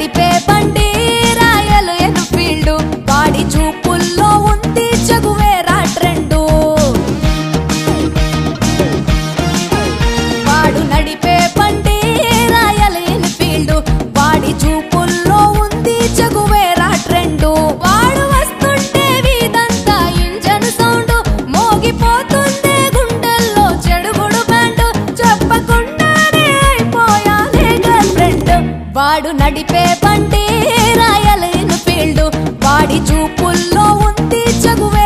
నడిపే బండి royal Enfield వాడి చూపుల్లో ఉంది చగువేరా ట్రెండు వాడు నడిపే బండి రాయల్ ఎన్ఫీల్డ్ వాడి చూపుల్లో ఉంది చగువేరా ట్రెండు వాడు వస్తుంటే వీధంతా ఇంజన్ సౌండ్ మోగిపోతుంది గుండెల్లో చెడుగుడు బ్యాండ్ చెప్పకుండానే అయిపోయానే గర్ల్ ఫ్రెండ్ వాడు నడిపే బండి రాయల్ ఎన్ఫీల్డ్ వాడి చూపుల్లో ఉంది చగువే